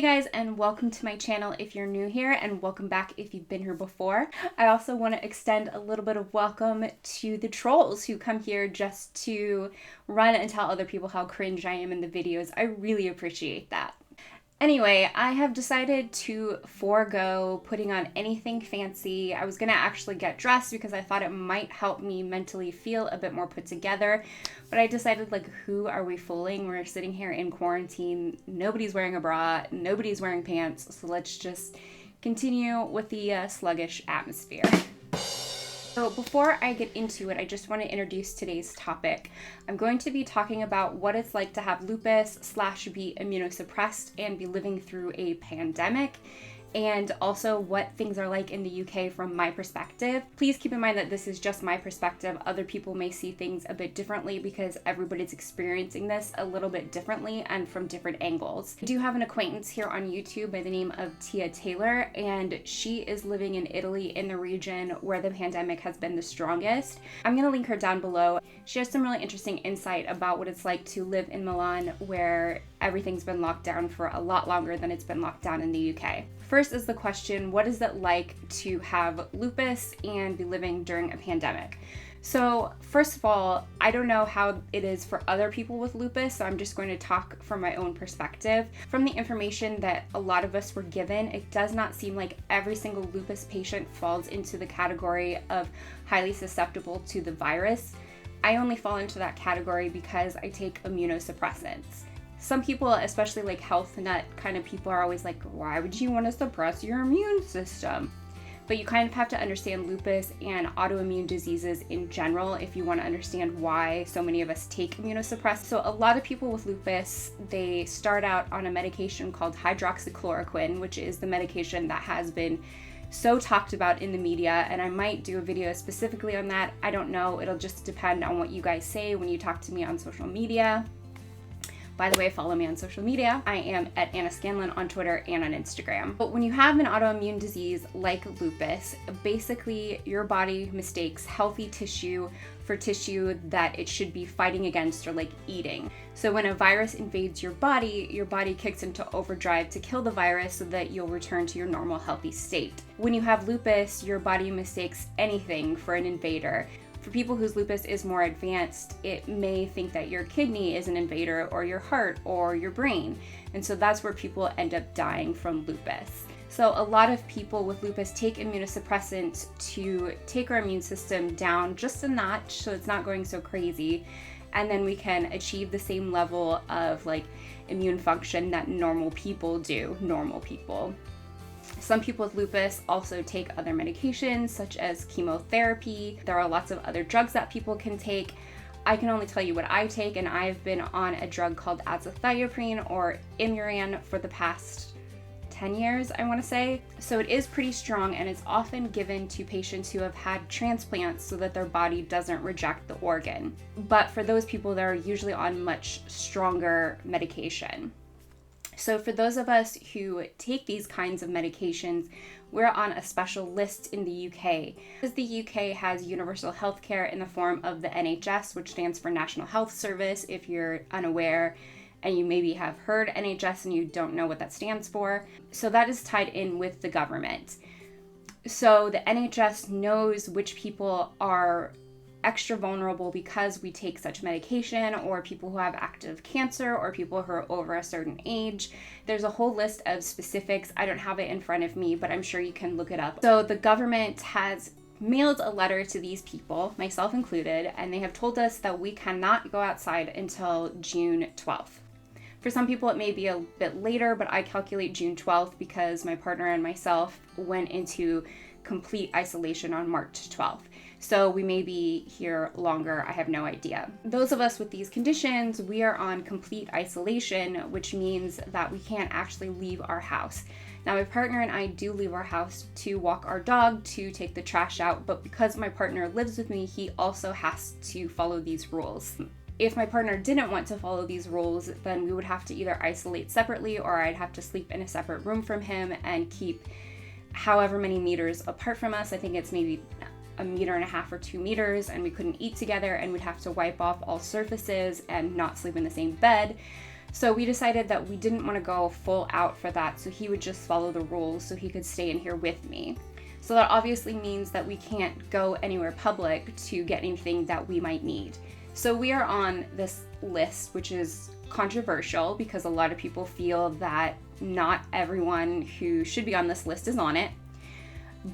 guys, and welcome to my channel if you're new here, and welcome back if you've been here before. I also want to extend a little bit of welcome to the trolls who come here just to run and tell other people how cringe I am in the videos. I really appreciate that. Anyway, I have decided to forego putting on anything fancy. I was gonna actually get dressed because I thought it might help me mentally feel a bit more put together, but I decided, like, who are we fooling? We're sitting here in quarantine, nobody's wearing a bra, nobody's wearing pants, so let's just continue with the sluggish atmosphere. So before I get into it, I just want to introduce today's topic. I'm going to be talking about what it's like to have lupus / be immunosuppressed and be living through a pandemic, and also what things are like in the UK from my perspective. Please keep in mind that this is just my perspective. Other people may see things a bit differently because everybody's experiencing this a little bit differently and from different angles. I do have an acquaintance here on YouTube by the name of Tia Taylor, and she is living in Italy in the region where the pandemic has been the strongest. I'm gonna link her down below. She has some really interesting insight about what it's like to live in Milan, where everything's been locked down for a lot longer than it's been locked down in the UK. First is the question, what is it like to have lupus and be living during a pandemic? So first of all, I don't know how it is for other people with lupus, so I'm just going to talk from my own perspective. From the information that a lot of us were given, it does not seem like every single lupus patient falls into the category of highly susceptible to the virus. I only fall into that category because I take immunosuppressants. Some people, especially like health nut kind of people, are always like, why would you want to suppress your immune system? But you kind of have to understand lupus and autoimmune diseases in general if you want to understand why so many of us take immunosuppressants. So a lot of people with lupus, they start out on a medication called hydroxychloroquine, which is the medication that has been so talked about in the media, and I might do a video specifically on that. I don't know. It'll just depend on what you guys say when you talk to me on social media. By the way, follow me on social media. I am at Anna Scanlon on Twitter and on Instagram. But when you have an autoimmune disease like lupus, basically your body mistakes healthy tissue for tissue that it should be fighting against or like eating. So when a virus invades your body kicks into overdrive to kill the virus so that you'll return to your normal healthy state. When you have lupus, your body mistakes anything for an invader. For people whose lupus is more advanced, it may think that your kidney is an invader, or your heart, or your brain. And so that's where people end up dying from lupus. So a lot of people with lupus take immunosuppressants to take our immune system down just a notch so it's not going so crazy. And then we can achieve the same level of like immune function that normal people do, Some people with lupus also take other medications such as chemotherapy. There are lots of other drugs that people can take. I can only tell you what I take, and I've been on a drug called azathioprine or Imuran for the past 10 years, I want to say. So it is pretty strong, and it's often given to patients who have had transplants so that their body doesn't reject the organ. But for those people, they're usually on much stronger medication. So for those of us who take these kinds of medications, we're on a special list in the UK. Because the UK has universal healthcare in the form of the NHS, which stands for National Health Service, if you're unaware, and you maybe have heard NHS and you don't know what that stands for. So that is tied in with the government. So the NHS knows which people are extra vulnerable because we take such medication, or people who have active cancer, or people who are over a certain age. There's a whole list of specifics. I don't have it in front of me, but I'm sure you can look it up. So the government has mailed a letter to these people, myself included, and they have told us that we cannot go outside until June 12th. For some people it may be a bit later, but I calculate June 12th because my partner and myself went into complete isolation on March 12th. So we may be here longer, I have no idea. Those of us with these conditions, we are on complete isolation, which means that we can't actually leave our house. Now my partner and I do leave our house to walk our dog, to take the trash out, but because my partner lives with me, he also has to follow these rules. If my partner didn't want to follow these rules, then we would have to either isolate separately, or I'd have to sleep in a separate room from him and keep however many meters apart from us. I think it's maybe 1.5 meters or 2 meters, and we couldn't eat together, and we'd have to wipe off all surfaces and not sleep in the same bed. So we decided that we didn't want to go full out for that, so he would just follow the rules so he could stay in here with me. So that obviously means that we can't go anywhere public to get anything that we might need. So we are on this list, which is controversial because a lot of people feel that not everyone who should be on this list is on it.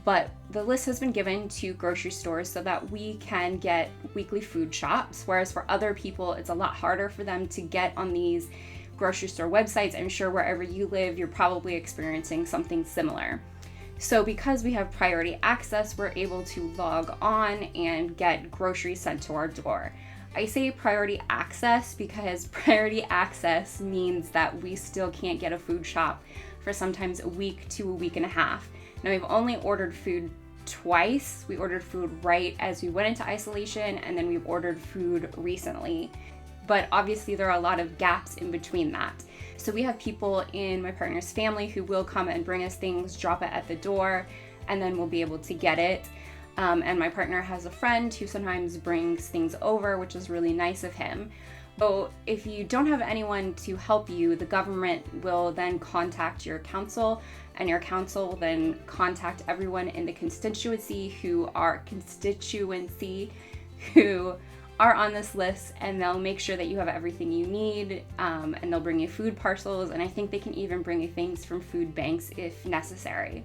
But the list has been given to grocery stores so that we can get weekly food shops, whereas for other people, it's a lot harder for them to get on these grocery store websites. I'm sure wherever you live, you're probably experiencing something similar. So because we have priority access, we're able to log on and get groceries sent to our door. I say priority access because priority access means that we still can't get a food shop for sometimes a week to a week and a half. Now, we've only ordered food twice. We ordered food right as we went into isolation, and then we've ordered food recently. But obviously there are a lot of gaps in between that. So we have people in my partner's family who will come and bring us things, drop it at the door, and then we'll be able to get it. And my partner has a friend who sometimes brings things over, which is really nice of him. So if you don't have anyone to help you, the government will then contact your council, and your council will then contact everyone in the constituency who are on this list, and they'll make sure that you have everything you need, and they'll bring you food parcels, and I think they can even bring you things from food banks if necessary.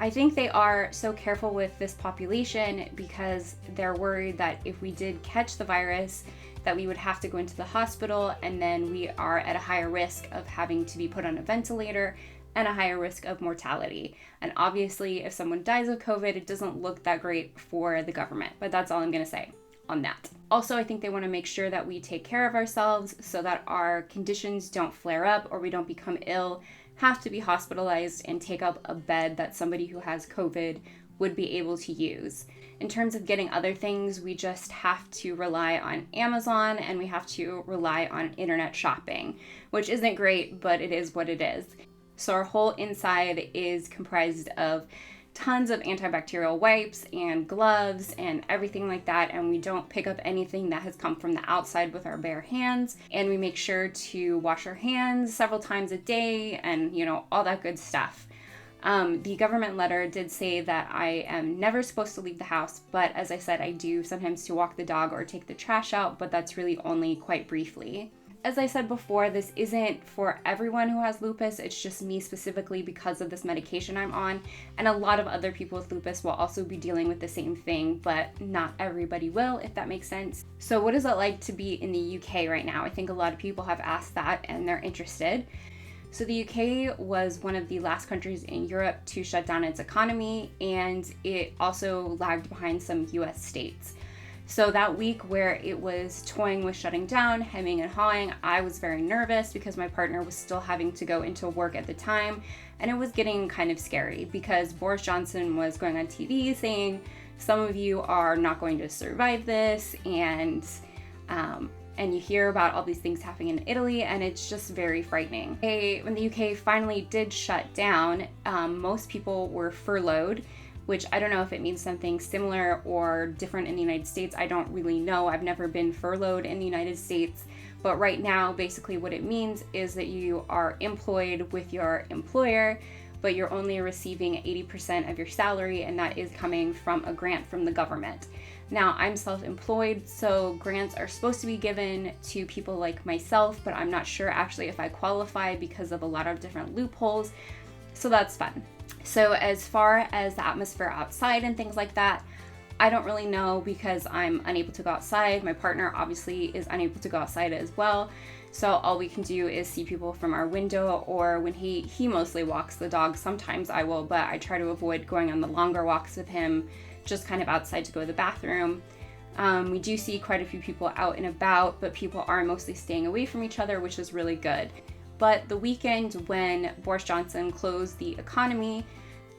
I think they are so careful with this population because they're worried that if we did catch the virus, that we would have to go into the hospital, and then we are at a higher risk of having to be put on a ventilator and a higher risk of mortality. And obviously, if someone dies of COVID, it doesn't look that great for the government, but that's all I'm gonna say on that. Also, I think they want to make sure that we take care of ourselves so that our conditions don't flare up or we don't become ill, have to be hospitalized, and take up a bed that somebody who has COVID would be able to use. In terms of getting other things, we just have to rely on Amazon, and we have to rely on internet shopping, which isn't great, but it is what it is. So our whole inside is comprised of tons of antibacterial wipes and gloves and everything like that, and we don't pick up anything that has come from the outside with our bare hands, and we make sure to wash our hands several times a day and all that good stuff. The government letter did say that I am never supposed to leave the house, but as I said, I do sometimes to walk the dog or take the trash out, but that's really only quite briefly. As I said before, this isn't for everyone who has lupus, it's just me specifically because of this medication I'm on, and a lot of other people with lupus will also be dealing with the same thing, but not everybody will, if that makes sense. So what is it like to be in the UK right now? I think a lot of people have asked that and they're interested. So the UK was one of the last countries in Europe to shut down its economy, and it also lagged behind some US states. So that week where it was toying with shutting down, hemming and hawing, I was very nervous because my partner was still having to go into work at the time, and it was getting kind of scary because Boris Johnson was going on TV saying, some of you are not going to survive this, and you hear about all these things happening in Italy, and it's just very frightening. When the UK finally did shut down, most people were furloughed, which I don't know if it means something similar or different in the United States. I don't really know. I've never been furloughed in the United States. But right now, basically what it means is that you are employed with your employer, but you're only receiving 80% of your salary, and that is coming from a grant from the government. Now, I'm self-employed, so grants are supposed to be given to people like myself, but I'm not sure actually if I qualify because of a lot of different loopholes. So that's fun. So as far as the atmosphere outside and things like that, I don't really know because I'm unable to go outside. My partner obviously is unable to go outside as well. So all we can do is see people from our window, or when he mostly walks the dog. Sometimes I will, but I try to avoid going on the longer walks with him, just kind of outside to go to the bathroom. We do see quite a few people out and about, but people are mostly staying away from each other, which is really good. But the weekend when Boris Johnson closed the economy,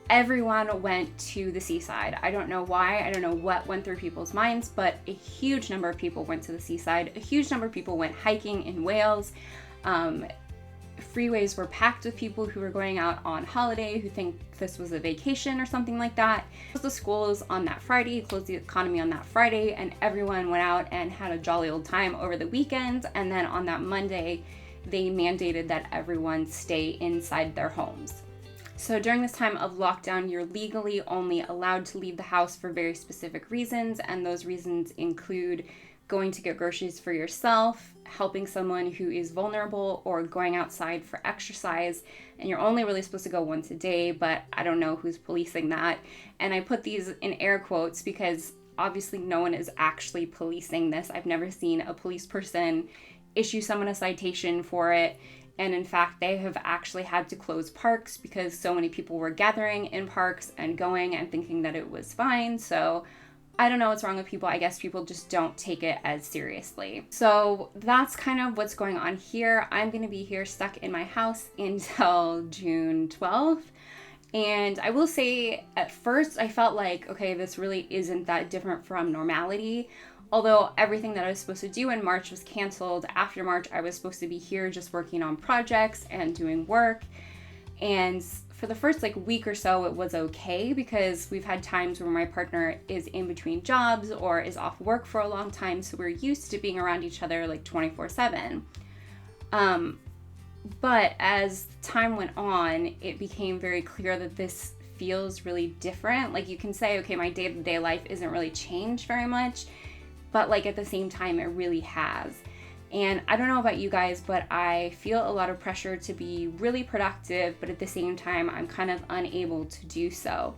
everyone went to the seaside. I don't know why, I don't know what went through people's minds, but a huge number of people went to the seaside. A huge number of people went hiking in Wales. Freeways were packed with people who were going out on holiday, who think this was a vacation or something like that. The schools on that Friday, closed the economy on that Friday, and everyone went out and had a jolly old time over the weekend. And then on that Monday, they mandated that everyone stay inside their homes. So during this time of lockdown, you're legally only allowed to leave the house for very specific reasons, and those reasons include going to get groceries for yourself, helping someone who is vulnerable, or going outside for exercise. And you're only really supposed to go once a day, but I don't know who's policing that. And I put these in air quotes because obviously no one is actually policing this. I've never seen a police person issue someone a citation for it. And in fact, they have actually had to close parks because so many people were gathering in parks and going and thinking that it was fine. So I don't know what's wrong with people. I guess people just don't take it as seriously. So that's kind of what's going on here. I'm going to be here stuck in my house until June 12th. And I will say at first I felt like, okay, this really isn't that different from normality. Although everything that I was supposed to do in March was canceled. After March, I was supposed to be here just working on projects and doing work. And for the first week or so, it was okay because we've had times where my partner is in between jobs or is off work for a long time. So we're used to being around each other 24/7. But as time went on, it became very clear that this feels really different. You can say, okay, my day-to-day life isn't really changed very much, but at the same time, it really has. And I don't know about you guys, but I feel a lot of pressure to be really productive, but at the same time, I'm kind of unable to do so.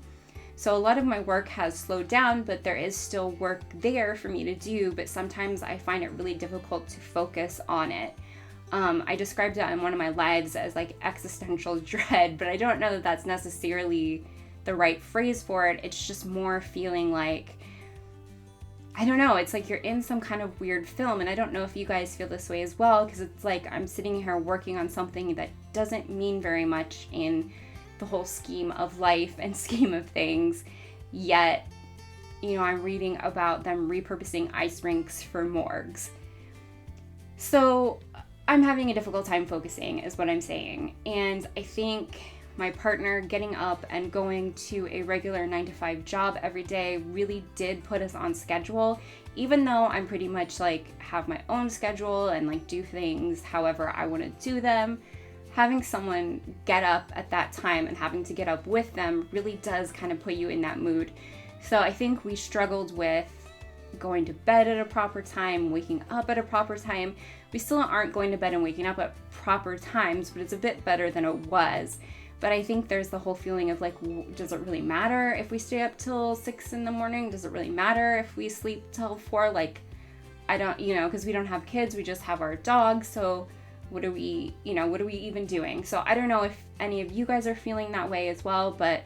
So a lot of my work has slowed down, but there is still work there for me to do, but sometimes I find it really difficult to focus on it. I described it in one of my lives as existential dread, but I don't know that that's necessarily the right phrase for it. It's just more feeling I don't know, it's you're in some kind of weird film, and I don't know if you guys feel this way as well, because it's I'm sitting here working on something that doesn't mean very much in the whole scheme of life and scheme of things, yet, I'm reading about them repurposing ice rinks for morgues. So I'm having a difficult time focusing, is what I'm saying, and I think my partner getting up and going to a regular 9-to-5 job every day really did put us on schedule, even though I'm pretty much have my own schedule and do things however I want to do them. Having someone get up at that time and having to get up with them really does kind of put you in that mood. So I think we struggled with going to bed at a proper time, waking up at a proper time. We still aren't going to bed and waking up at proper times, but it's a bit better than it was. But I think there's the whole feeling of does it really matter if we stay up till 6 in the morning? Does it really matter if we sleep till 4? I don't, because we don't have kids, we just have our dog. So what are we even doing? So I don't know if any of you guys are feeling that way as well, but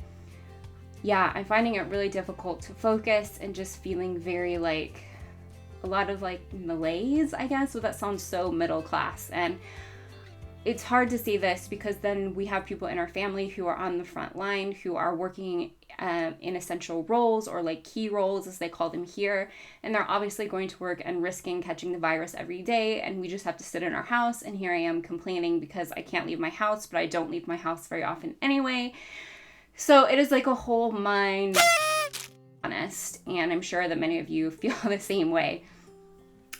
yeah, I'm finding it really difficult to focus and just feeling very a lot of malaise, I guess. So that sounds so middle class. And it's hard to say this because then we have people in our family who are on the front line, who are working in essential roles or key roles as they call them here. And they're obviously going to work and risking catching the virus every day. And we just have to sit in our house. And here I am complaining because I can't leave my house, but I don't leave my house very often anyway. So it is a whole mind honest. And I'm sure that many of you feel the same way.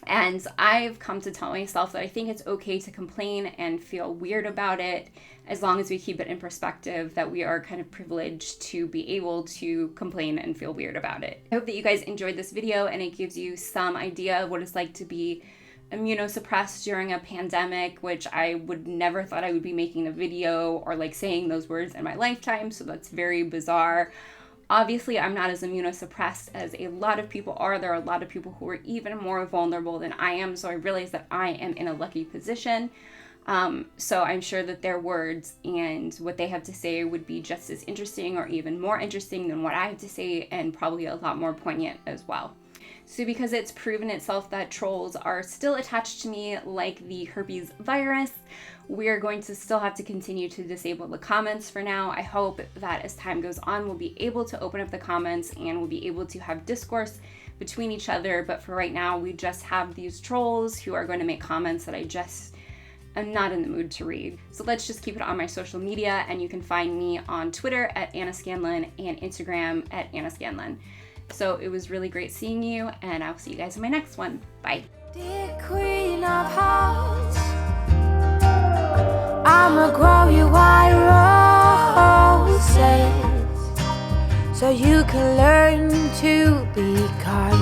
And I've come to tell myself that I think it's okay to complain and feel weird about it as long as we keep it in perspective that we are kind of privileged to be able to complain and feel weird about it. I hope that you guys enjoyed this video and it gives you some idea of what it's like to be immunosuppressed during a pandemic, which I would never thought I would be making a video or saying those words in my lifetime. So that's very bizarre. Obviously, I'm not as immunosuppressed as a lot of people are. There are a lot of people who are even more vulnerable than I am. So I realize that I am in a lucky position. So I'm sure that their words and what they have to say would be just as interesting or even more interesting than what I have to say, and probably a lot more poignant as well. So because it's proven itself that trolls are still attached to me like the herpes virus, we're going to still have to continue to disable the comments for now. I hope that as time goes on, we'll be able to open up the comments and we'll be able to have discourse between each other. But for right now, we just have these trolls who are going to make comments that I'm not in the mood to read. So let's just keep it on my social media, and you can find me on Twitter at Anna Scanlon and Instagram at Anna Scanlon. So it was really great seeing you, and I'll see you guys in my next one. Bye. Dear Queen of Hearts. I'ma grow you white roses, so you can learn to be kind.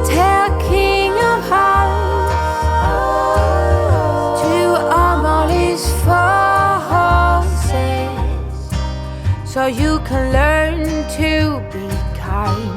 Tell King of Hearts to arm all his forces, so you can learn to be kind.